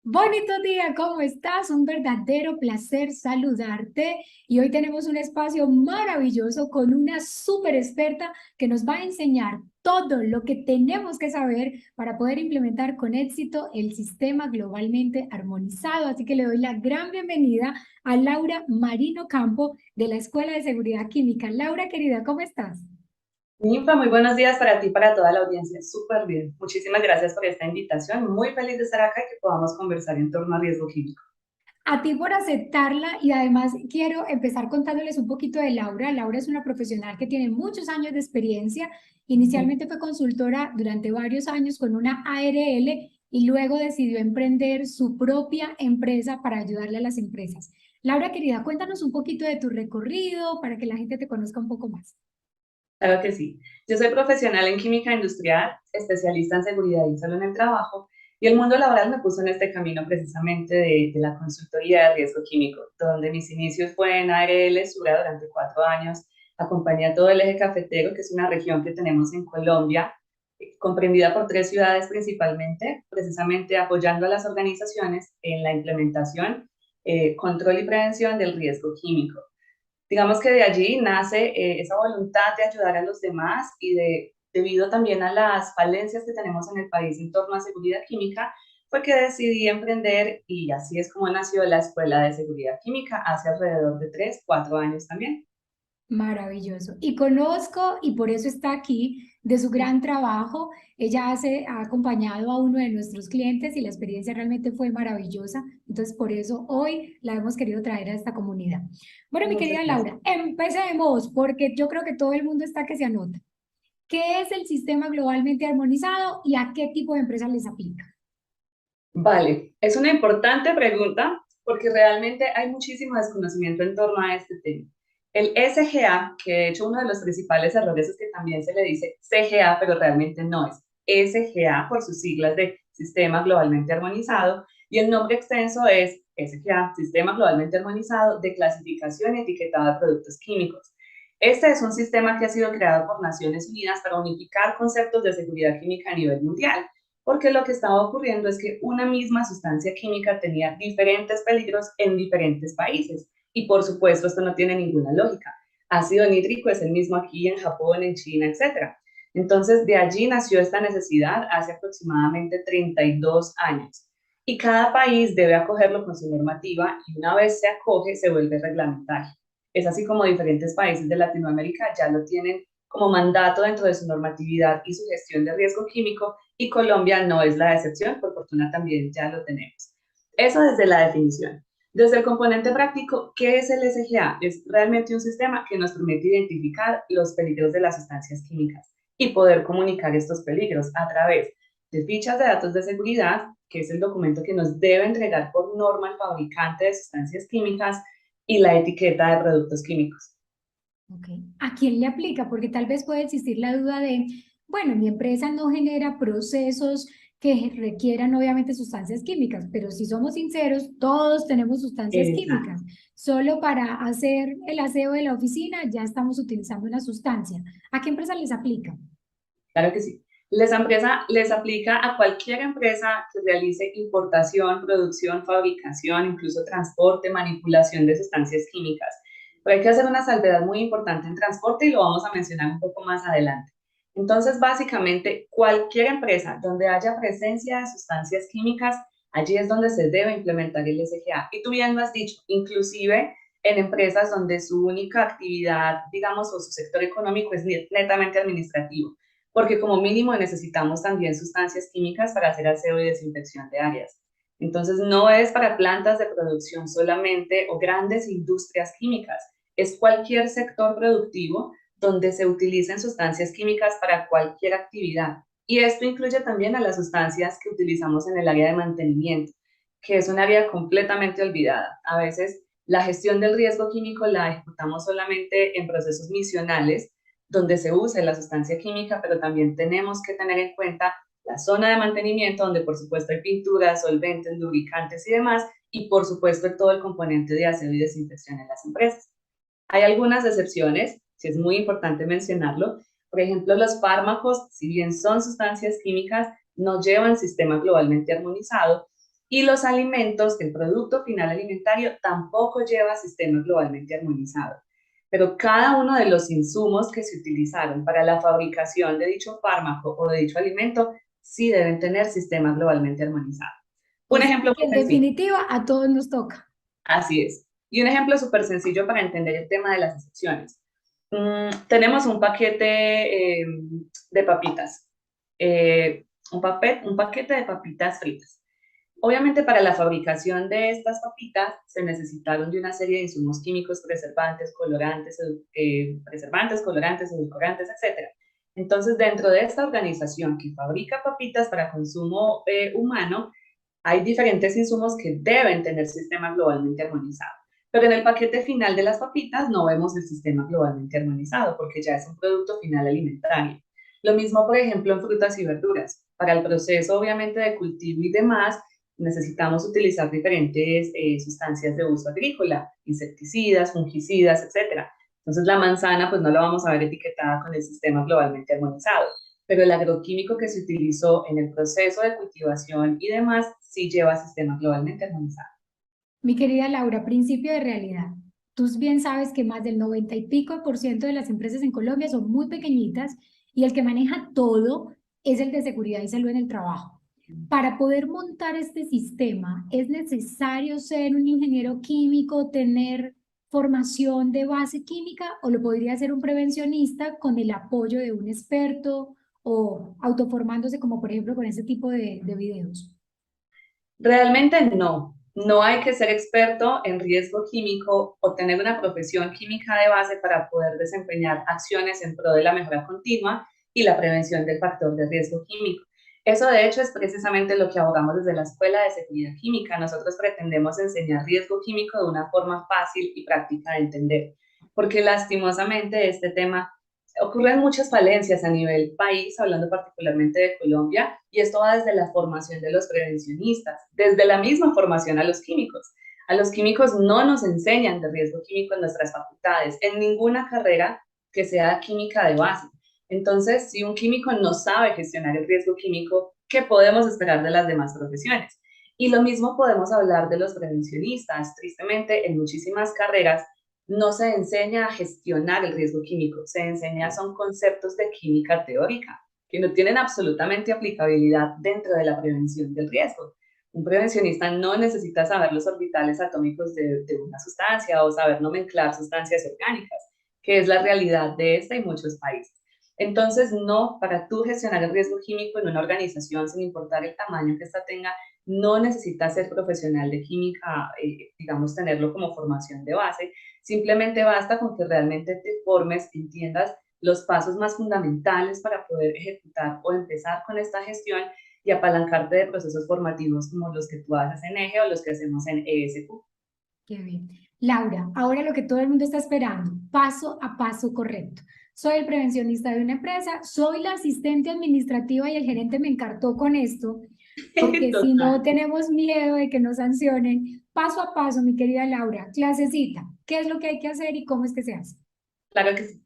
Bonito día, ¿cómo estás? Un verdadero placer saludarte y hoy tenemos un espacio maravilloso con una súper experta que nos va a enseñar todo lo que tenemos que saber para poder implementar con éxito el sistema globalmente armonizado. Así que le doy la gran bienvenida a Laura Marino Campo de la Escuela de Seguridad Química. Laura, querida, ¿cómo estás? Ninfa, muy buenos días para ti y para toda la audiencia. Súper bien. Muchísimas gracias por esta invitación. Muy feliz de estar acá y que podamos conversar en torno a riesgo químico. A ti por aceptarla y además quiero empezar contándoles un poquito de Laura. Laura es una profesional que tiene muchos años de experiencia. Inicialmente fue consultora durante varios años con una ARL y luego decidió emprender su propia empresa para ayudarle a las empresas. Laura, querida, cuéntanos un poquito de tu recorrido para que la gente te conozca un poco más. Claro que sí. Yo soy profesional en química industrial, especialista en seguridad y salud en el trabajo, y el mundo laboral me puso en este camino precisamente de la consultoría de riesgo químico, donde mis inicios fue en ARL Sura durante 4 años. Acompañé a todo el eje cafetero, que es una región que tenemos en Colombia, comprendida por 3 ciudades principalmente, precisamente apoyando a las organizaciones en la implementación, control y prevención del riesgo químico. Digamos que de allí nace esa voluntad de ayudar a los demás y debido también a las falencias que tenemos en el país en torno a seguridad química, fue que decidí emprender y así es como nació la Escuela de Seguridad Química hace alrededor de 3, 4 años también. Maravilloso. Y conozco, y por eso está aquí, de su gran trabajo. Ha acompañado a uno de nuestros clientes y la experiencia realmente fue maravillosa. Entonces, por eso hoy la hemos querido traer a esta comunidad. Bueno, mi Muchas querida gracias. Laura, empecemos porque yo creo que todo el mundo está que se anota. ¿Qué es el sistema globalmente armonizado y a qué tipo de empresas les aplica? Vale, es una importante pregunta porque realmente hay muchísimo desconocimiento en torno a este tema. El SGA, que de hecho uno de los principales errores es que también se le dice CGA, pero realmente no es SGA por sus siglas de Sistema Globalmente Armonizado, y el nombre extenso es SGA, Sistema Globalmente Armonizado de Clasificación y Etiquetado de Productos Químicos. Este es un sistema que ha sido creado por Naciones Unidas para unificar conceptos de seguridad química a nivel mundial, porque lo que estaba ocurriendo es que una misma sustancia química tenía diferentes peligros en diferentes países. Y por supuesto, esto no tiene ninguna lógica. Ácido nítrico es el mismo aquí en Japón, en China, etcétera. Entonces, de allí nació esta necesidad hace aproximadamente 32 años. Y cada país debe acogerlo con su normativa y una vez se acoge, se vuelve reglamentario. Es así como diferentes países de Latinoamérica ya lo tienen como mandato dentro de su normatividad y su gestión de riesgo químico, y Colombia no es la excepción, por fortuna también ya lo tenemos. Eso desde la definición. Desde el componente práctico, ¿qué es el SGA? Es realmente un sistema que nos permite identificar los peligros de las sustancias químicas y poder comunicar estos peligros a través de fichas de datos de seguridad, que es el documento que nos debe entregar por norma el fabricante de sustancias químicas, y la etiqueta de productos químicos. Ok. ¿A quién le aplica? Porque tal vez puede existir la duda de, bueno, mi empresa no genera procesos que requieran obviamente sustancias químicas, pero si somos sinceros, todos tenemos sustancias Exacto. químicas. Solo para hacer el aseo de la oficina ya estamos utilizando una sustancia. ¿A qué empresa les aplica? Claro que sí. Les aplica a cualquier empresa que realice importación, producción, fabricación, incluso transporte, manipulación de sustancias químicas. Pero hay que hacer una salvedad muy importante en transporte y lo vamos a mencionar un poco más adelante. Entonces, básicamente, cualquier empresa donde haya presencia de sustancias químicas, allí es donde se debe implementar el SGA. Y tú bien lo has dicho, inclusive en empresas donde su única actividad, digamos, o su sector económico es netamente administrativo, porque como mínimo necesitamos también sustancias químicas para hacer aseo y desinfección de áreas. Entonces, no es para plantas de producción solamente o grandes industrias químicas, es cualquier sector productivo donde se utilicen sustancias químicas para cualquier actividad. Y esto incluye también a las sustancias que utilizamos en el área de mantenimiento, que es un área completamente olvidada. A veces la gestión del riesgo químico la ejecutamos solamente en procesos misionales, donde se use la sustancia química, pero también tenemos que tener en cuenta la zona de mantenimiento, donde por supuesto hay pinturas, solventes, lubricantes y demás, y por supuesto todo el componente de aseo y desinfección en las empresas. Hay algunas excepciones, sí es muy importante mencionarlo. Por ejemplo, los fármacos, si bien son sustancias químicas, no llevan sistema globalmente armonizado, Y los alimentos, el producto final alimentario, tampoco lleva sistema globalmente armonizado. Pero cada uno de los insumos que se utilizaron para la fabricación de dicho fármaco o de dicho alimento sí deben tener sistema globalmente armonizado. O Un sea ejemplo que muy en sencillo. definitiva a todos nos toca. Así es. Y un ejemplo súper sencillo para entender el tema de las excepciones. Tenemos un paquete de papitas, un paquete de papitas fritas. Obviamente para la fabricación de estas papitas se necesitaron de una serie de insumos químicos, preservantes, colorantes, edulcorantes, etc. Entonces, dentro de esta organización que fabrica papitas para consumo humano, hay diferentes insumos que deben tener sistema globalmente armonizado. Pero en el paquete final de las papitas no vemos el sistema globalmente armonizado porque ya es un producto final alimentario. Lo mismo, por ejemplo, en frutas y verduras. Para el proceso, obviamente, de cultivo y demás, necesitamos utilizar diferentes sustancias de uso agrícola, insecticidas, fungicidas, etcétera. Entonces, la manzana, pues no la vamos a ver etiquetada con el sistema globalmente armonizado, pero el agroquímico que se utilizó en el proceso de cultivación y demás sí lleva sistema globalmente armonizado. Mi querida Laura, principio de realidad. Tú bien sabes que más del 90 y pico% de las empresas en Colombia son muy pequeñitas y el que maneja todo es el de seguridad y salud en el trabajo. Para poder montar este sistema, ¿es necesario ser un ingeniero químico, tener formación de base química o lo podría hacer un prevencionista con el apoyo de un experto o autoformándose como por ejemplo con ese tipo de videos? Realmente no. No hay que ser experto en riesgo químico o tener una profesión química de base para poder desempeñar acciones en pro de la mejora continua y la prevención del factor de riesgo químico. Eso, de hecho, es precisamente lo que abogamos desde la Escuela de Seguridad Química. Nosotros pretendemos enseñar riesgo químico de una forma fácil y práctica de entender, porque lastimosamente este tema ocurren muchas falencias a nivel país, hablando particularmente de Colombia, y esto va desde la formación de los prevencionistas, desde la misma formación a los químicos. A los químicos no nos enseñan de riesgo químico en nuestras facultades, en ninguna carrera que sea química de base. Entonces, si un químico no sabe gestionar el riesgo químico, ¿qué podemos esperar de las demás profesiones? Y lo mismo podemos hablar de los prevencionistas. Tristemente, en muchísimas carreras no se enseña a gestionar el riesgo químico, se enseña son conceptos de química teórica que no tienen absolutamente aplicabilidad dentro de la prevención del riesgo. Un prevencionista no necesita saber los orbitales atómicos de una sustancia o saber nomenclar sustancias orgánicas, que es la realidad de esta y muchos países. Entonces, no, para tú gestionar el riesgo químico en una organización, sin importar el tamaño que ésta tenga, no necesitas ser profesional de química, digamos, tenerlo como formación de base. Simplemente basta con que realmente te formes, entiendas los pasos más fundamentales para poder ejecutar o empezar con esta gestión y apalancarte de procesos formativos como los que tú haces en EGE o los que hacemos en ESQ. Qué bien. Laura, ahora lo que todo el mundo está esperando, paso a paso correcto. Soy el prevencionista de una empresa, soy la asistente administrativa y el gerente me encartó con esto, porque si no Total. tenemos miedo de que nos sancionen, paso a paso, mi querida Laura, clasecita, ¿qué es lo que hay que hacer y cómo es que se hace? Claro que sí.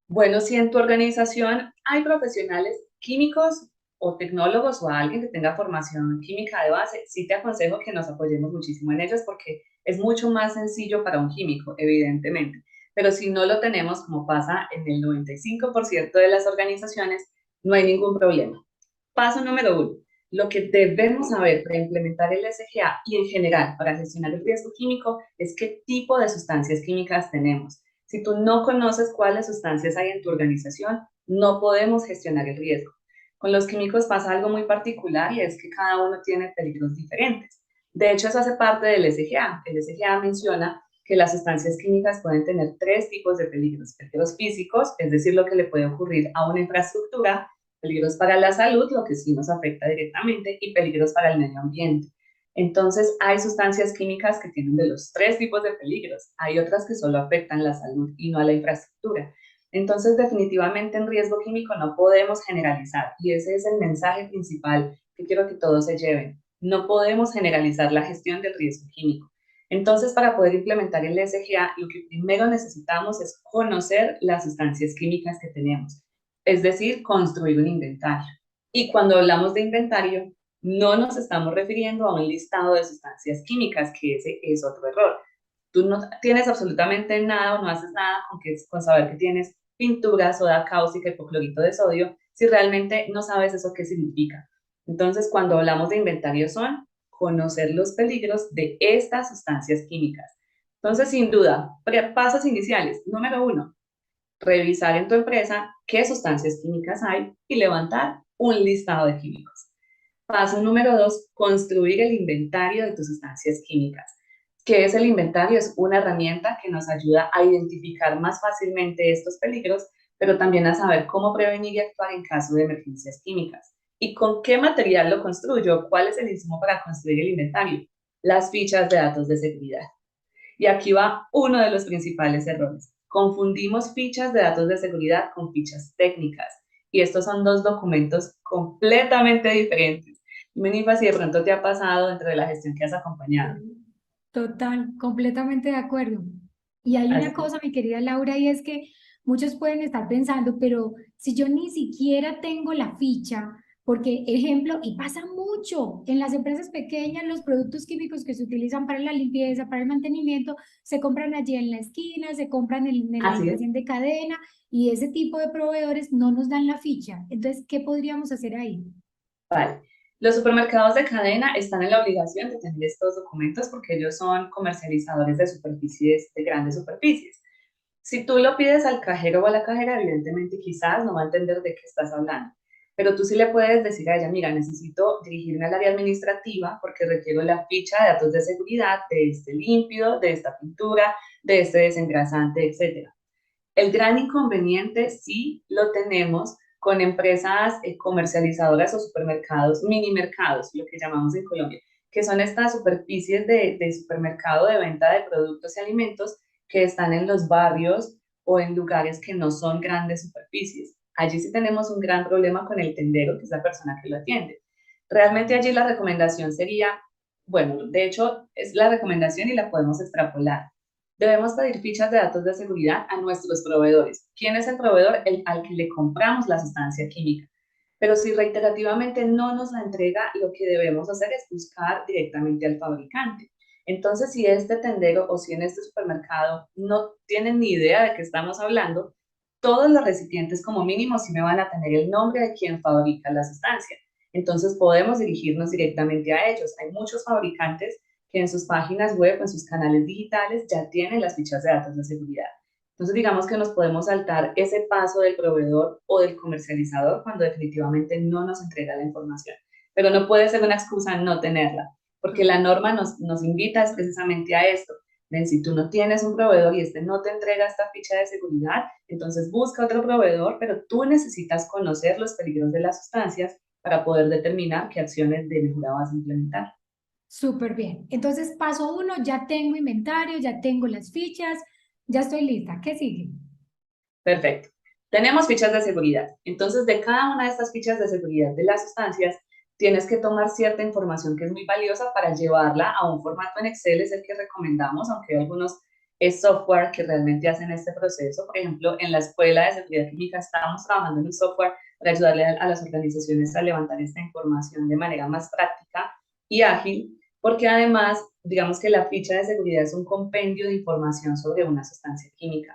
Bueno, si en tu organización hay profesionales químicos o tecnólogos o alguien que tenga formación química de base, sí te aconsejo que nos apoyemos muchísimo en ellos porque es mucho más sencillo para un químico, evidentemente. Pero si no lo tenemos, como pasa en el 95% de las organizaciones, no hay ningún problema. Paso número uno, lo que debemos saber para implementar el SGA y en general para gestionar el riesgo químico es qué tipo de sustancias químicas tenemos. Si tú no conoces cuáles sustancias hay en tu organización, no podemos gestionar el riesgo. Con los químicos pasa algo muy particular y es que cada uno tiene peligros diferentes. De hecho, eso hace parte del SGA. El SGA menciona que las sustancias químicas pueden tener tres tipos de peligros. Peligros físicos, es decir, lo que le puede ocurrir a una infraestructura; peligros para la salud, lo que sí nos afecta directamente, y peligros para el medio ambiente. Entonces, hay sustancias químicas que tienen de los tres tipos de peligros. Hay otras que solo afectan la salud y no a la infraestructura. Entonces, definitivamente en riesgo químico no podemos generalizar y ese es el mensaje principal que quiero que todos se lleven. No podemos generalizar la gestión del riesgo químico. Entonces, para poder implementar el SGA, lo que primero necesitamos es conocer las sustancias químicas que tenemos, es decir, construir un inventario. Y cuando hablamos de inventario, No nos estamos refiriendo a un listado de sustancias químicas, que ese es otro error. Tú no tienes absolutamente nada o no haces nada con saber que tienes pintura, soda cáustica, hipoclorito de sodio, si realmente no sabes eso qué significa. Entonces, cuando hablamos de inventario son conocer los peligros de estas sustancias químicas. Entonces, sin duda, pasos iniciales. Número uno, revisar en tu empresa qué sustancias químicas hay y levantar un listado de químicos. Paso número dos, construir el inventario de tus sustancias químicas. ¿Qué es el inventario? Es una herramienta que nos ayuda a identificar más fácilmente estos peligros, pero también a saber cómo prevenir y actuar en caso de emergencias químicas. ¿Y con qué material lo construyo? ¿Cuál es el insumo para construir el inventario? Las fichas de datos de seguridad. Y aquí va uno de los principales errores. Confundimos fichas de datos de seguridad con fichas técnicas. Y estos son dos documentos completamente diferentes. Dime, Nifa, si de pronto te ha pasado dentro de la gestión que has acompañado. Total, completamente de acuerdo. Y hay una Así. cosa, mi querida Laura, y es que muchos pueden estar pensando, pero si yo ni siquiera tengo la ficha, porque ejemplo, y pasa mucho en las empresas pequeñas, los productos químicos que se utilizan para la limpieza, para el mantenimiento, se compran allí en la esquina, se compran en la Así es. almacén de cadena, y ese tipo de proveedores no nos dan la ficha. Entonces, ¿qué podríamos hacer ahí? Vale. Los supermercados de cadena están en la obligación de tener estos documentos porque ellos son comercializadores de superficies, de grandes superficies. Si tú lo pides al cajero o a la cajera, evidentemente quizás no va a entender de qué estás hablando, pero tú sí le puedes decir a ella, mira, necesito dirigirme al área administrativa porque requiero la ficha de datos de seguridad de este límpido, de esta pintura, de este desengrasante, etcétera. El gran inconveniente sí lo tenemos con empresas comercializadoras o supermercados, mini mercados, lo que llamamos en Colombia, que son estas superficies de supermercado de venta de productos y alimentos que están en los barrios o en lugares que no son grandes superficies. Allí sí tenemos un gran problema con el tendero, que es la persona que lo atiende. Realmente allí la recomendación sería, bueno, de hecho es la recomendación y la podemos extrapolar. Debemos pedir fichas de datos de seguridad a nuestros proveedores. ¿Quién es el proveedor? El al que le compramos la sustancia química. Pero si reiterativamente no nos la entrega, lo que debemos hacer es buscar directamente al fabricante. Entonces, si este tendero o si en este supermercado no tienen ni idea de qué estamos hablando, todos los recipientes como mínimo sí me van a tener el nombre de quien fabrica la sustancia. Entonces podemos dirigirnos directamente a ellos. Hay muchos fabricantes que en sus páginas web, en sus canales digitales, ya tienen las fichas de datos de seguridad. Entonces, digamos que nos podemos saltar ese paso del proveedor o del comercializador cuando definitivamente no nos entrega la información. Pero no puede ser una excusa no tenerla, porque la norma nos invita precisamente a esto. Ven, si tú no tienes un proveedor y este no te entrega esta ficha de seguridad, entonces busca otro proveedor, pero tú necesitas conocer los peligros de las sustancias para poder determinar qué acciones de mejora vas a implementar. Súper bien. Entonces, paso uno, ya tengo inventario, ya tengo las fichas, ya estoy lista. ¿Qué sigue? Perfecto. Tenemos fichas de seguridad. Entonces, de cada una de estas fichas de seguridad de las sustancias, tienes que tomar cierta información que es muy valiosa para llevarla a un formato en Excel, es el que recomendamos, aunque hay algunos software que realmente hacen este proceso. Por ejemplo, en la Escuela de Seguridad Química estamos trabajando en un software para ayudarle a las organizaciones a levantar esta información de manera más práctica y ágil, porque además, digamos que la ficha de seguridad es un compendio de información sobre una sustancia química,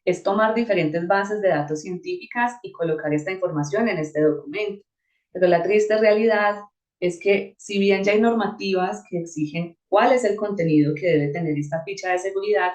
es tomar diferentes bases de datos científicas y colocar esta información en este documento. Pero la triste realidad es que si bien ya hay normativas que exigen cuál es el contenido que debe tener esta ficha de seguridad,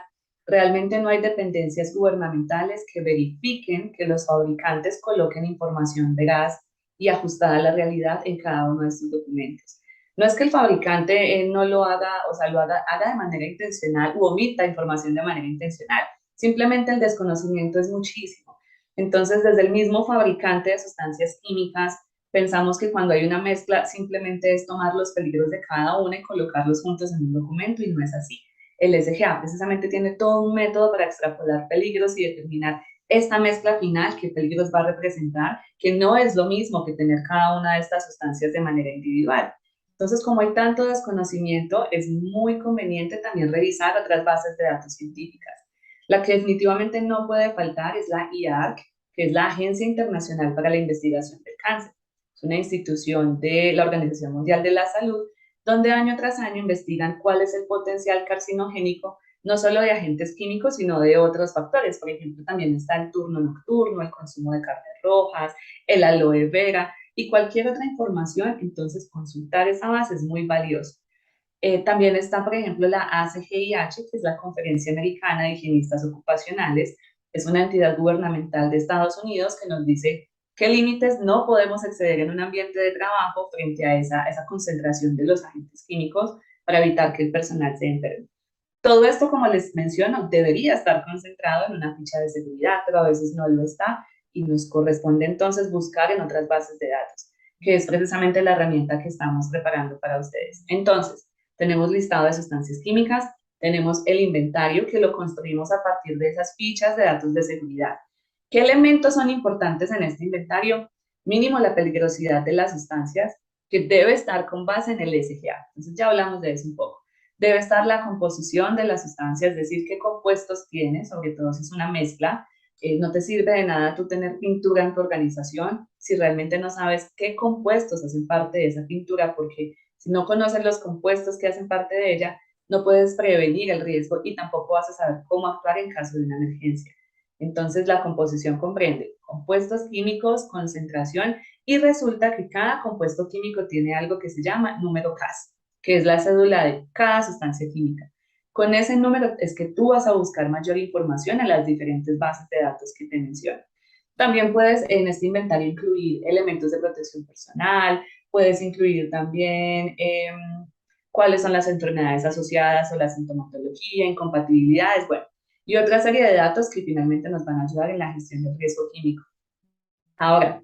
realmente no hay dependencias gubernamentales que verifiquen que los fabricantes coloquen información veraz y ajustada a la realidad en cada uno de estos documentos. No es que el fabricante no lo haga, o sea, haga de manera intencional u omita información de manera intencional. Simplemente el desconocimiento es muchísimo. Entonces, desde el mismo fabricante de sustancias químicas, pensamos que cuando hay una mezcla simplemente es tomar los peligros de cada una y colocarlos juntos en un documento y no es así. El SGA precisamente tiene todo un método para extrapolar peligros y determinar esta mezcla final, qué peligros va a representar, que no es lo mismo que tener cada una de estas sustancias de manera individual. Entonces, como hay tanto desconocimiento, es muy conveniente también revisar otras bases de datos científicas. La que definitivamente no puede faltar es la IARC, que es la Agencia Internacional para la Investigación del Cáncer. Es una institución de la Organización Mundial de la Salud, donde año tras año investigan cuál es el potencial carcinogénico, no solo de agentes químicos, sino de otros factores. Por ejemplo, también está el turno nocturno, el consumo de carnes rojas, el aloe vera y cualquier otra información. Entonces, consultar esa base es muy valioso. También está, por ejemplo, la ACGIH, que es la Conferencia Americana de Higienistas Ocupacionales. Es una entidad gubernamental de Estados Unidos que nos dice qué límites no podemos exceder en un ambiente de trabajo frente a esa concentración de los agentes químicos para evitar que el personal se enferme. Todo esto, como les menciono, debería estar concentrado en una ficha de seguridad, pero a veces no lo está y nos corresponde entonces buscar en otras bases de datos, que es precisamente la herramienta que estamos preparando para ustedes. Entonces, tenemos listado de sustancias químicas, tenemos el inventario que lo construimos a partir de esas fichas de datos de seguridad. ¿Qué elementos son importantes en este inventario? Mínimo la peligrosidad de las sustancias, que debe estar con base en el SGA. Entonces ya hablamos de eso un poco. Debe estar la composición de la sustancia, es decir, qué compuestos tiene, sobre todo si es una mezcla. No te sirve de nada tú tener pintura en tu organización si realmente no sabes qué compuestos hacen parte de esa pintura, porque si no conoces los compuestos que hacen parte de ella, no puedes prevenir el riesgo y tampoco vas a saber cómo actuar en caso de una emergencia. Entonces, la composición comprende compuestos químicos, concentración, y resulta que cada compuesto químico tiene algo que se llama número CAS, que es la cédula de cada sustancia química. Con ese número es que tú vas a buscar mayor información en las diferentes bases de datos que te menciono. También puedes en este inventario incluir elementos de protección personal, puedes incluir también cuáles son las enfermedades asociadas o la sintomatología, incompatibilidades, bueno, y otra serie de datos que finalmente nos van a ayudar en la gestión del riesgo químico. Ahora,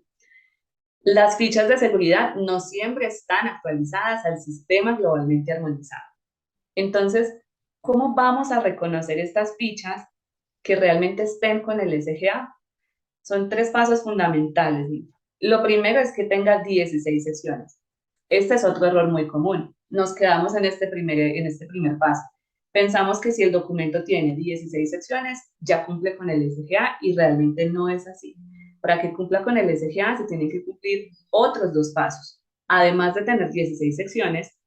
las fichas de seguridad no siempre están actualizadas al sistema globalmente armonizado. Entonces, ¿cómo vamos a reconocer estas fichas que realmente estén con el SGA? Son tres pasos fundamentales. Lo primero es que tenga 16 secciones. Este es otro error muy común. Nos quedamos en este primer paso. Pensamos que si el documento tiene 16 secciones, ya cumple con el SGA y realmente no es así. Para que cumpla con el SGA se tienen que cumplir otros dos pasos. Además de tener 16 secciones,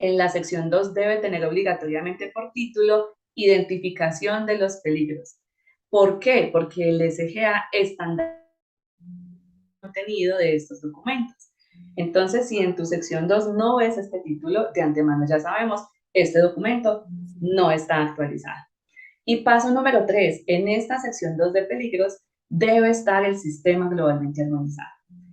en la sección 2 debe tener obligatoriamente por título identificación de los peligros. ¿Por qué? Porque el SGA estandariza el contenido de estos documentos. Entonces, si en tu sección 2 no ves este título, de antemano ya sabemos, este documento no está actualizado. Y paso número 3, en esta sección 2 de peligros debe estar el sistema globalmente armonizado.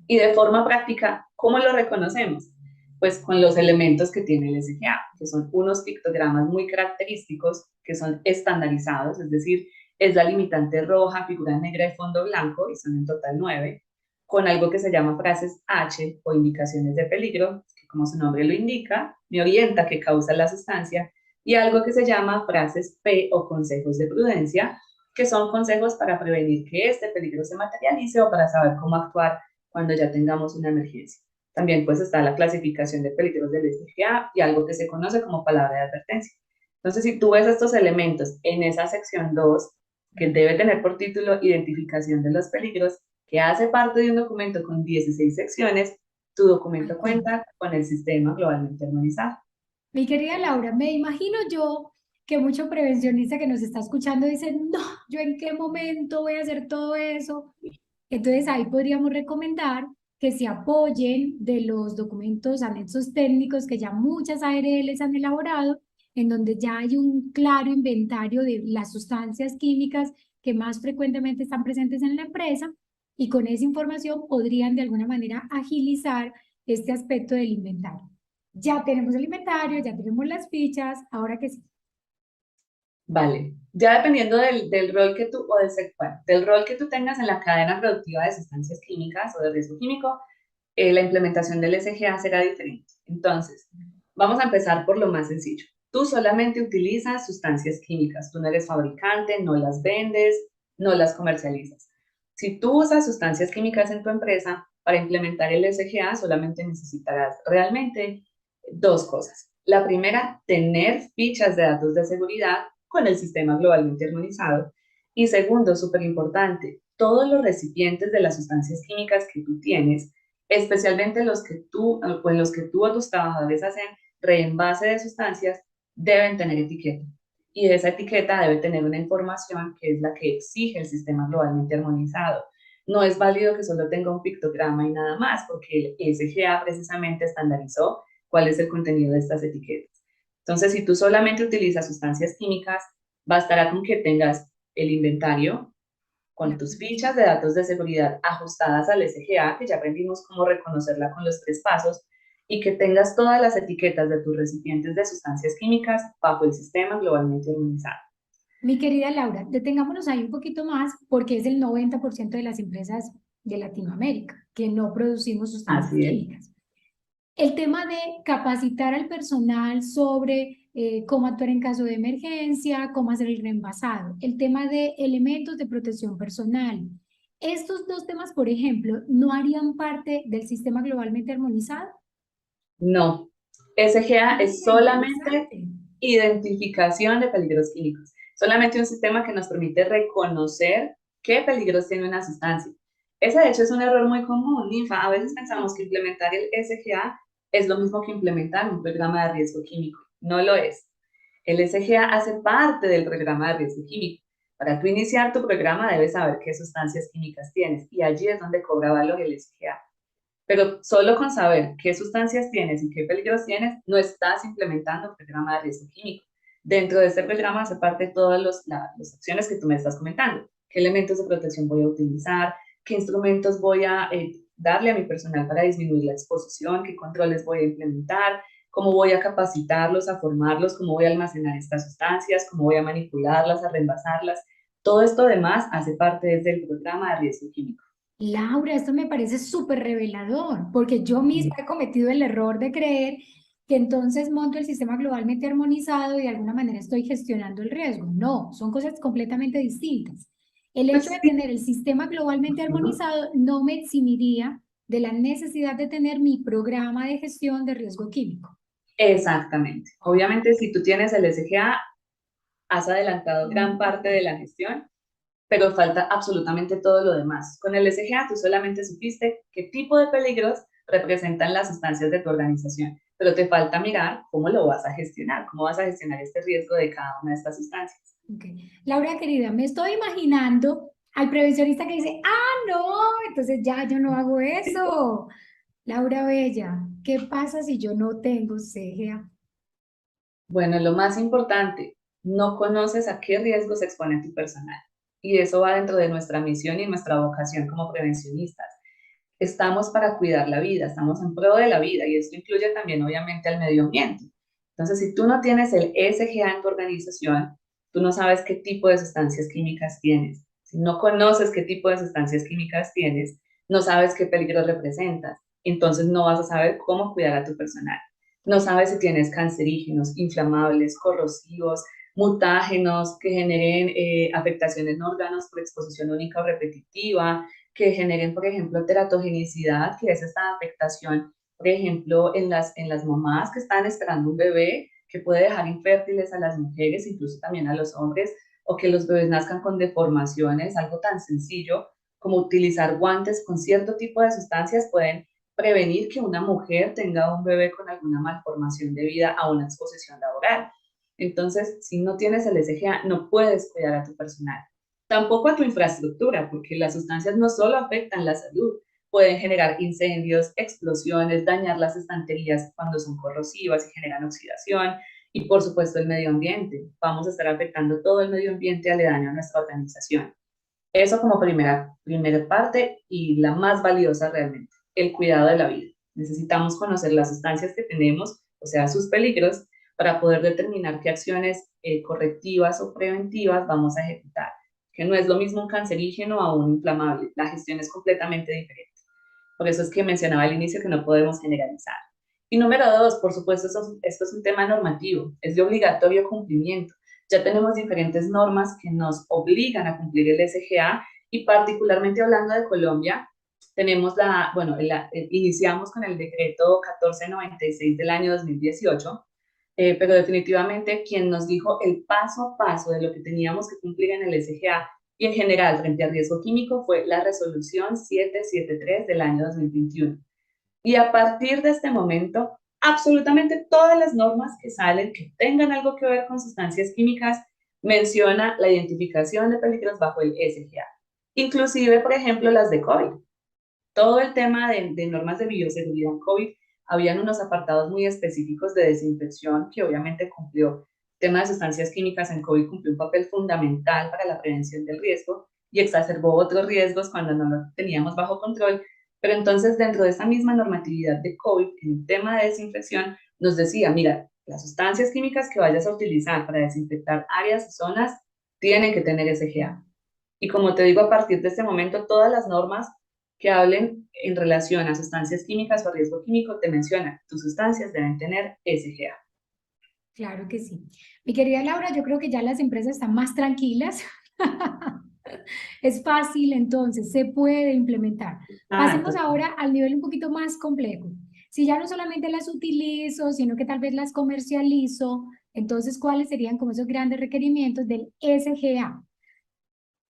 Y de forma práctica, ¿cómo lo reconocemos? Pues con los elementos que tiene el SGA, que son unos pictogramas muy característicos, que son estandarizados, es decir, es la limitante roja, figura negra y fondo blanco, y son en total 9, con algo que se llama frases H o indicaciones de peligro, que como su nombre lo indica, me orienta qué causa la sustancia, y algo que se llama frases P o consejos de prudencia, que son consejos para prevenir que este peligro se materialice o para saber cómo actuar cuando ya tengamos una emergencia. También pues está la clasificación de peligros del SGA y algo que se conoce como palabra de advertencia. Entonces, si tú ves estos elementos en esa sección 2, que debe tener por título identificación de los peligros, que hace parte de un documento con 16 secciones, tu documento cuenta con el sistema globalmente armonizado. Mi querida Laura, me imagino yo que mucho prevencionista que nos está escuchando dice, no, ¿yo en qué momento voy a hacer todo eso? Entonces ahí podríamos recomendar que se apoyen de los documentos anexos técnicos que ya muchas ARLs han elaborado, en donde ya hay un claro inventario de las sustancias químicas que más frecuentemente están presentes en la empresa y con esa información podrían de alguna manera agilizar este aspecto del inventario. Ya tenemos el inventario, ya tenemos las fichas, ahora que sí. Vale, ya dependiendo del rol que tú, o del rol que tú tengas en la cadena productiva de sustancias químicas o de riesgo químico, la implementación del SGA será diferente. Entonces, vamos a empezar por lo más sencillo. Tú solamente utilizas sustancias químicas, tú no eres fabricante, no las vendes, no las comercializas. Si tú usas sustancias químicas en tu empresa, para implementar el SGA solamente necesitarás realmente dos cosas. La primera, tener fichas de datos de seguridad con el sistema globalmente armonizado. Y segundo, súper importante, todos los recipientes de las sustancias químicas que tú tienes, especialmente los que tú, pues los que tú o tus trabajadores hacen reenvase de sustancias, deben tener etiqueta. Y esa etiqueta debe tener una información que es la que exige el sistema globalmente armonizado. No es válido que solo tenga un pictograma y nada más, porque el SGA precisamente estandarizó cuál es el contenido de estas etiquetas. Entonces, si tú solamente utilizas sustancias químicas, bastará con que tengas el inventario con tus fichas de datos de seguridad ajustadas al SGA, que ya aprendimos cómo reconocerla con los 3 pasos, y que tengas todas las etiquetas de tus recipientes de sustancias químicas bajo el sistema globalmente armonizado. Mi querida Laura, detengámonos ahí un poquito más porque es el 90% de las empresas de Latinoamérica que no producimos sustancias Así es. químicas. El tema de capacitar al personal sobre cómo actuar en caso de emergencia, cómo hacer el reenvasado, el tema de elementos de protección personal. Estos dos temas, por ejemplo, ¿no harían parte del sistema globalmente armonizado? No, SGA es solamente Interesante. identificación de peligros químicos, solamente un sistema que nos permite reconocer qué peligros tiene una sustancia. Ese, de hecho, es un error muy común, Ninfa. A veces pensamos que implementar el SGA es lo mismo que implementar un programa de riesgo químico. No lo es. El SGA hace parte del programa de riesgo químico. Para tú iniciar tu programa debes saber qué sustancias químicas tienes y allí es donde cobra valor el SGA. Pero solo con saber qué sustancias tienes y qué peligros tienes, no estás implementando un programa de riesgo químico. Dentro de este programa hace parte de todas las acciones que tú me estás comentando. ¿Qué elementos de protección voy a utilizar? ¿Qué instrumentos voy a darle a mi personal para disminuir la exposición? ¿Qué controles voy a implementar? ¿Cómo voy a capacitarlos, a formarlos? ¿Cómo voy a almacenar estas sustancias? ¿Cómo voy a manipularlas, a reenvasarlas? Todo esto además hace parte desde el programa de riesgo químico. Laura, esto me parece súper revelador, porque yo misma he cometido el error de creer que entonces monto el sistema globalmente armonizado y de alguna manera estoy gestionando el riesgo. No, son cosas completamente distintas. El hecho Pues de sí. tener el sistema globalmente Ujú. armonizado no me eximiría de la necesidad de tener mi programa de gestión de riesgo químico. Exactamente. Obviamente, si tú tienes el SGA, has adelantado gran parte de la gestión, pero falta absolutamente todo lo demás. Con el SGA tú solamente supiste qué tipo de peligros representan las sustancias de tu organización, pero te falta mirar cómo lo vas a gestionar, cómo vas a gestionar este riesgo de cada una de estas sustancias. Okay. Laura, querida, me estoy imaginando al prevencionista que dice, no, entonces ya yo no hago eso. Laura Bella, ¿qué pasa si yo no tengo CGA? Bueno, lo más importante, no conoces a qué riesgo se expone tu personal. Y eso va dentro de nuestra misión y nuestra vocación como prevencionistas. Estamos para cuidar la vida, estamos en pro de la vida y esto incluye también obviamente al medio ambiente. Entonces, si tú no tienes el SGA en tu organización, tú no sabes qué tipo de sustancias químicas tienes. Si no conoces qué tipo de sustancias químicas tienes, no sabes qué peligro representas. Entonces, no vas a saber cómo cuidar a tu personal. No sabes si tienes cancerígenos, inflamables, corrosivos, mutágenos que generen afectaciones en órganos por exposición única o repetitiva, que generen, por ejemplo, teratogenicidad, que es esta afectación, por ejemplo, en las mamás que están esperando un bebé, que puede dejar infértiles a las mujeres, incluso también a los hombres, o que los bebés nazcan con deformaciones, algo tan sencillo como utilizar guantes con cierto tipo de sustancias pueden prevenir que una mujer tenga un bebé con alguna malformación debida a una exposición laboral. Entonces, si no tienes el SGA, no puedes cuidar a tu personal. Tampoco a tu infraestructura, porque las sustancias no solo afectan la salud, pueden generar incendios, explosiones, dañar las estanterías cuando son corrosivas y generan oxidación, y por supuesto el medio ambiente. Vamos a estar afectando todo el medio ambiente aledaño a nuestra organización. Eso como primera parte y la más valiosa realmente, el cuidado de la vida. Necesitamos conocer las sustancias que tenemos, o sea, sus peligros, para poder determinar qué acciones correctivas o preventivas vamos a ejecutar, que no es lo mismo un cancerígeno a un inflamable. La gestión es completamente diferente. Por eso es que mencionaba al inicio que no podemos generalizar. Y número dos, por supuesto, esto es un tema normativo, es de obligatorio cumplimiento. Ya tenemos diferentes normas que nos obligan a cumplir el SGA y particularmente hablando de Colombia, tenemos iniciamos con el decreto 1496 del año 2018, pero definitivamente quien nos dijo el paso a paso de lo que teníamos que cumplir en el SGA y en general frente al riesgo químico fue la resolución 773 del año 2021. Y a partir de este momento, absolutamente todas las normas que salen que tengan algo que ver con sustancias químicas menciona la identificación de peligros bajo el SGA. Inclusive, por ejemplo, las de COVID. Todo el tema de normas de bioseguridad en COVID, habían unos apartados muy específicos de desinfección que obviamente cumplió. El tema de sustancias químicas en COVID cumplió un papel fundamental para la prevención del riesgo y exacerbó otros riesgos cuando no lo teníamos bajo control. Pero entonces, dentro de esa misma normatividad de COVID, en el tema de desinfección, nos decía, mira, las sustancias químicas que vayas a utilizar para desinfectar áreas y zonas tienen que tener SGA. Y como te digo, a partir de este momento, todas las normas que hablen en relación a sustancias químicas o riesgo químico te mencionan, tus sustancias deben tener SGA. Claro que sí. Mi querida Laura, yo creo que ya las empresas están más tranquilas. Es fácil, entonces, se puede implementar. Pasemos Exacto. ahora al nivel un poquito más complejo. Si ya no solamente las utilizo, sino que tal vez las comercializo, entonces, ¿cuáles serían como esos grandes requerimientos del SGA?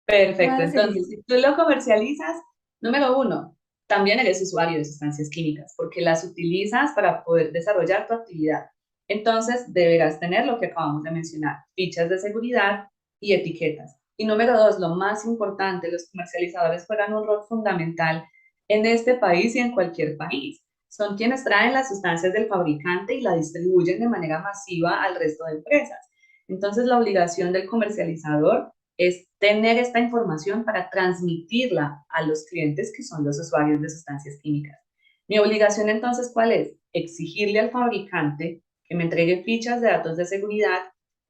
Perfecto. ¿Cuáles Entonces, serían? si tú lo comercializas, número uno, también eres usuario de sustancias químicas porque las utilizas para poder desarrollar tu actividad. Entonces, deberás tener lo que acabamos de mencionar, fichas de seguridad y etiquetas. Y número dos, lo más importante, los comercializadores juegan un rol fundamental en este país y en cualquier país. Son quienes traen las sustancias del fabricante y la distribuyen de manera masiva al resto de empresas. Entonces, la obligación del comercializador es tener esta información para transmitirla a los clientes que son los usuarios de sustancias químicas. Mi obligación entonces, ¿cuál es? Exigirle al fabricante que me entregue fichas de datos de seguridad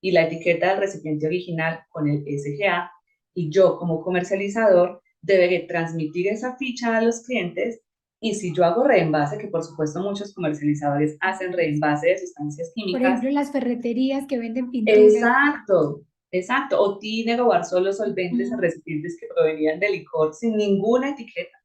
y la etiqueta del recipiente original con el SGA, y yo como comercializador deberé transmitir esa ficha a los clientes. Y si yo hago reembace, que por supuesto muchos comercializadores hacen reembace de sustancias Por químicas. ejemplo, las ferreterías que venden pinturas. Exacto, exacto. O tiner o solo solventes en Mm, recipientes que provenían de licor sin ninguna etiqueta.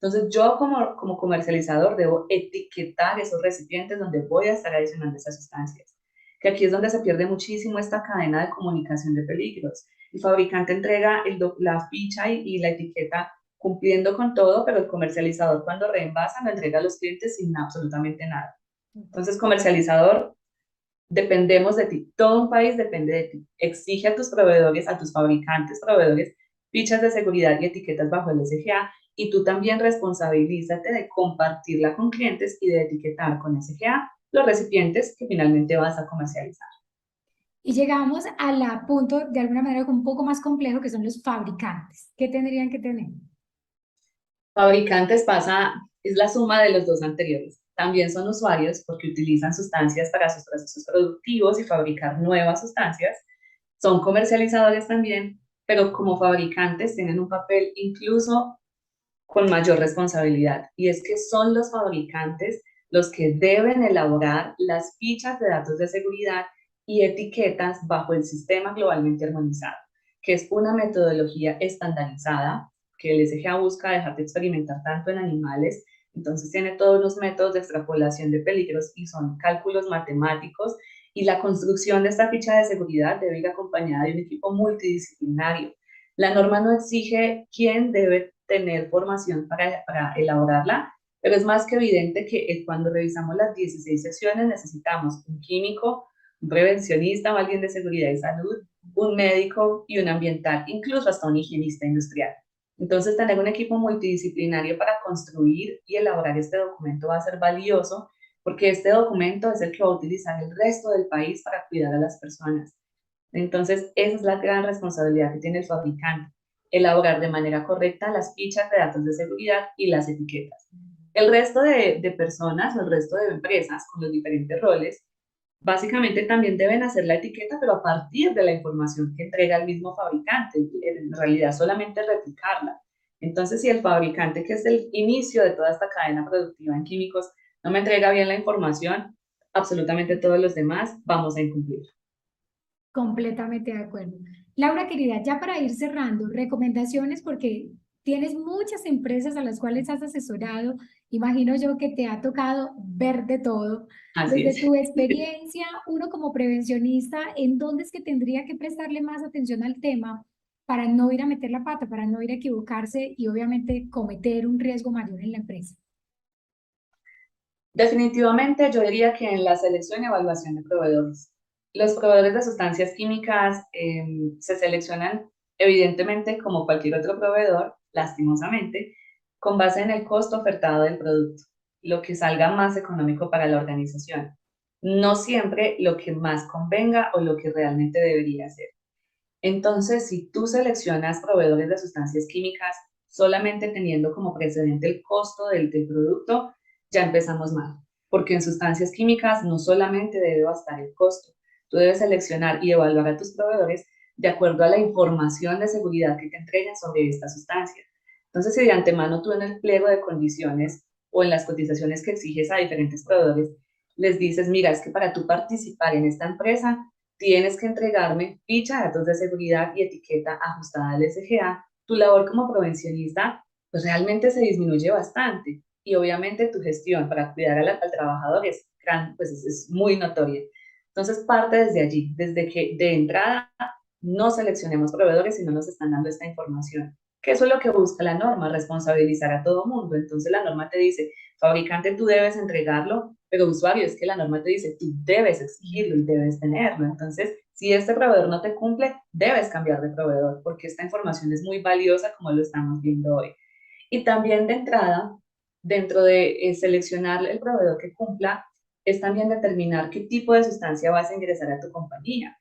Entonces yo como comercializador debo etiquetar esos recipientes donde voy a estar adicionando esas sustancias. Que aquí es donde se pierde muchísimo esta cadena de comunicación de peligros. El fabricante entrega la ficha y la etiqueta cumpliendo con todo, pero el comercializador cuando reembasa lo entrega a los clientes sin absolutamente nada. Entonces, comercializador, dependemos de ti, todo un país depende de ti. Exige a tus proveedores, a tus fabricantes, proveedores, fichas de seguridad y etiquetas bajo el SGA, y tú también responsabilízate de compartirla con clientes y de etiquetar con SGA los recipientes que finalmente vas a comercializar. Y llegamos a la punto, de alguna manera, un poco más complejo, que son los fabricantes. ¿Qué tendrían que tener? Fabricantes es la suma de los dos anteriores. También son usuarios porque utilizan sustancias para sus procesos productivos y fabricar nuevas sustancias. Son comercializadores también, pero como fabricantes tienen un papel incluso con mayor responsabilidad. Y es que son los fabricantes los que deben elaborar las fichas de datos de seguridad y etiquetas bajo el sistema globalmente armonizado, que es una metodología estandarizada que el SGA busca dejar de experimentar tanto en animales. Entonces tiene todos los métodos de extrapolación de peligros y son cálculos matemáticos, y la construcción de esta ficha de seguridad debe ir acompañada de un equipo multidisciplinario. La norma no exige quién debe tener formación para elaborarla, pero es más que evidente que cuando revisamos las 16 secciones necesitamos un químico, un prevencionista o alguien de seguridad y salud, un médico y un ambiental, incluso hasta un higienista industrial. Entonces, tener un equipo multidisciplinario para construir y elaborar este documento va a ser valioso, porque este documento es el que va a utilizar el resto del país para cuidar a las personas. Entonces, esa es la gran responsabilidad que tiene el fabricante, elaborar de manera correcta las fichas de datos de seguridad y las etiquetas. El resto de personas o el resto de empresas con los diferentes roles, básicamente también deben hacer la etiqueta, pero a partir de la información que entrega el mismo fabricante, en realidad solamente replicarla. Entonces, si el fabricante, que es el inicio de toda esta cadena productiva en químicos, no me entrega bien la información, absolutamente todos los demás vamos a incumplir. Completamente de acuerdo. Laura, querida, ya para ir cerrando, recomendaciones porque tienes muchas empresas a las cuales has asesorado. Imagino yo que te ha tocado ver de todo. Así Desde es. tu experiencia, uno como prevencionista, ¿en dónde es que tendría que prestarle más atención al tema para no ir a meter la pata, para no ir a equivocarse y obviamente cometer un riesgo mayor en la empresa? Definitivamente yo diría que en la selección y evaluación de proveedores. Los proveedores de sustancias químicas se seleccionan evidentemente como cualquier otro proveedor, lastimosamente, con base en el costo ofertado del producto, lo que salga más económico para la organización. No siempre lo que más convenga o lo que realmente debería ser. Entonces, si tú seleccionas proveedores de sustancias químicas solamente teniendo como precedente el costo del producto, ya empezamos mal, porque en sustancias químicas no solamente debe bastar el costo, tú debes seleccionar y evaluar a tus proveedores de acuerdo a la información de seguridad que te entreguen sobre esta sustancia. Entonces, si de antemano tú en el pliego de condiciones o en las cotizaciones que exiges a diferentes proveedores les dices, mira, es que para tú participar en esta empresa tienes que entregarme ficha de datos de seguridad y etiqueta ajustada al SGA, tu labor como prevencionista pues realmente se disminuye bastante y obviamente tu gestión para cuidar al trabajador es, pues es muy notoria. Entonces parte desde allí, desde que de entrada no seleccionemos proveedores si no nos están dando esta información. Que eso es lo que busca la norma, responsabilizar a todo mundo. Entonces la norma te dice, fabricante, tú debes entregarlo, pero usuario, es que la norma te dice, tú debes exigirlo y debes tenerlo. Entonces, si este proveedor no te cumple, debes cambiar de proveedor, porque esta información es muy valiosa como lo estamos viendo hoy. Y también de entrada, dentro de seleccionar el proveedor que cumpla, es también determinar qué tipo de sustancia vas a ingresar a tu compañía.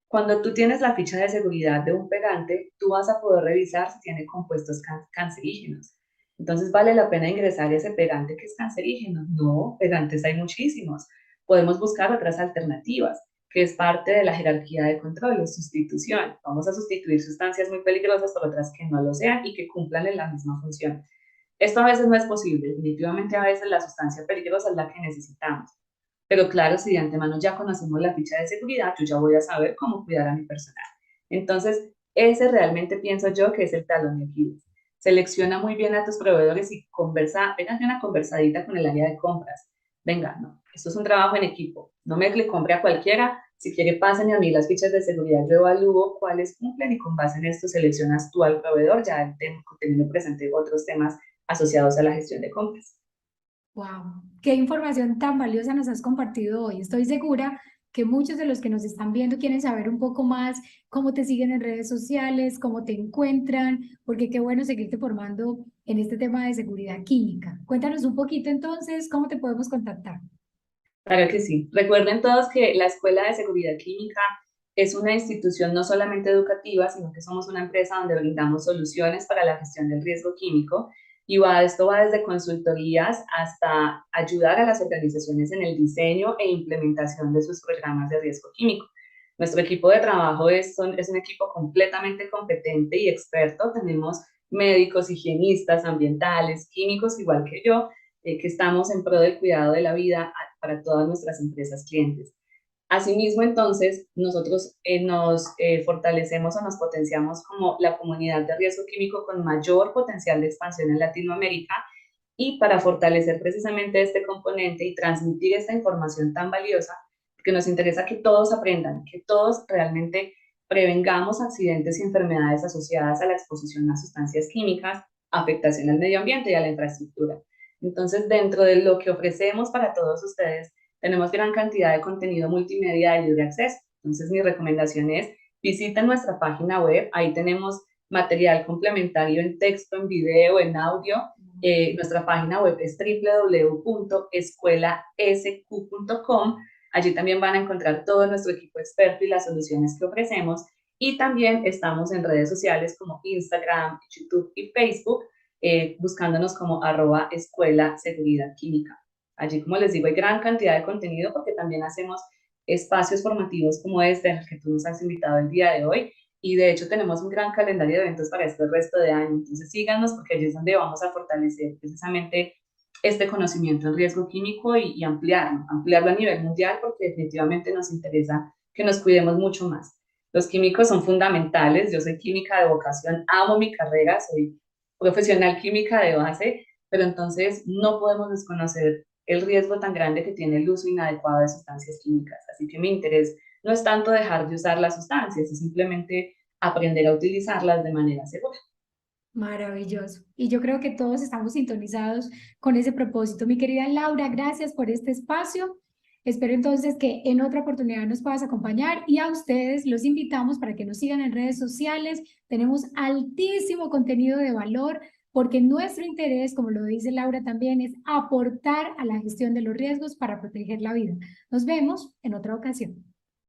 Cuando tú tienes la ficha de seguridad de un pegante, tú vas a poder revisar si tiene compuestos cancerígenos. Entonces, ¿vale la pena ingresar ese pegante que es cancerígeno? No, pegantes hay muchísimos. Podemos buscar otras alternativas, que es parte de la jerarquía de controles, sustitución. Vamos a sustituir sustancias muy peligrosas por otras que no lo sean y que cumplan en la misma función. Esto a veces no es posible, definitivamente a veces la sustancia peligrosa es la que necesitamos. Pero claro, si de antemano ya conocemos la ficha de seguridad, yo ya voy a saber cómo cuidar a mi personal. Entonces, ese realmente pienso yo que es el talón de Aquiles. Selecciona muy bien a tus proveedores y conversa, pégate una conversadita con el área de compras. Venga, no, esto es un trabajo en equipo. No me le compre a cualquiera. Si quiere, pásenme a mí las fichas de seguridad. Yo evalúo cuáles cumplen y con base en esto seleccionas tú al proveedor, ya teniendo presente otros temas asociados a la gestión de compras. Wow, qué información tan valiosa nos has compartido hoy. Estoy segura que muchos de los que nos están viendo quieren saber un poco más cómo te siguen en redes sociales, cómo te encuentran, porque qué bueno seguirte formando en este tema de seguridad química. Cuéntanos un poquito entonces cómo te podemos contactar. Claro que sí. Recuerden todos que la Escuela de Seguridad Química es una institución no solamente educativa, sino que somos una empresa donde brindamos soluciones para la gestión del riesgo químico y esto va desde consultorías hasta ayudar a las organizaciones en el diseño e implementación de sus programas de riesgo químico. Nuestro equipo de trabajo es un equipo completamente competente y experto. Tenemos médicos, higienistas, ambientales, químicos, igual que yo, que estamos en pro del cuidado de la vida para todas nuestras empresas clientes. Asimismo, entonces, nosotros nos fortalecemos o nos potenciamos como la comunidad de riesgo químico con mayor potencial de expansión en Latinoamérica y para fortalecer precisamente este componente y transmitir esta información tan valiosa, porque nos interesa que todos aprendan, que todos realmente prevengamos accidentes y enfermedades asociadas a la exposición a sustancias químicas, afectación al medio ambiente y a la infraestructura. Entonces, dentro de lo que ofrecemos para todos ustedes, tenemos gran cantidad de contenido multimedia de libre acceso. Entonces, mi recomendación es visiten nuestra página web, ahí tenemos material complementario en texto, en video, en audio. Nuestra página web es www.escuelasq.com. Allí también van a encontrar todo nuestro equipo experto y las soluciones que ofrecemos. Y también estamos en redes sociales como Instagram, YouTube y Facebook, buscándonos como @escuela seguridad química. Allí, como les digo, hay gran cantidad de contenido porque también hacemos espacios formativos como este al que tú nos has invitado el día de hoy. Y de hecho tenemos un gran calendario de eventos para este resto de año. Entonces síganos porque allí es donde vamos a fortalecer precisamente este conocimiento en riesgo químico y ampliarlo a nivel mundial porque definitivamente nos interesa que nos cuidemos mucho más. Los químicos son fundamentales. Yo soy química de vocación, amo mi carrera, soy profesional química de base, pero entonces no podemos desconocer el riesgo tan grande que tiene el uso inadecuado de sustancias químicas. Así que mi interés no es tanto dejar de usar las sustancias, es simplemente aprender a utilizarlas de manera segura. Maravilloso. Y yo creo que todos estamos sintonizados con ese propósito. Mi querida Laura, gracias por este espacio. Espero entonces que en otra oportunidad nos puedas acompañar y a ustedes los invitamos para que nos sigan en redes sociales. Tenemos altísimo contenido de valor porque nuestro interés, como lo dice Laura también, es aportar a la gestión de los riesgos para proteger la vida. Nos vemos en otra ocasión.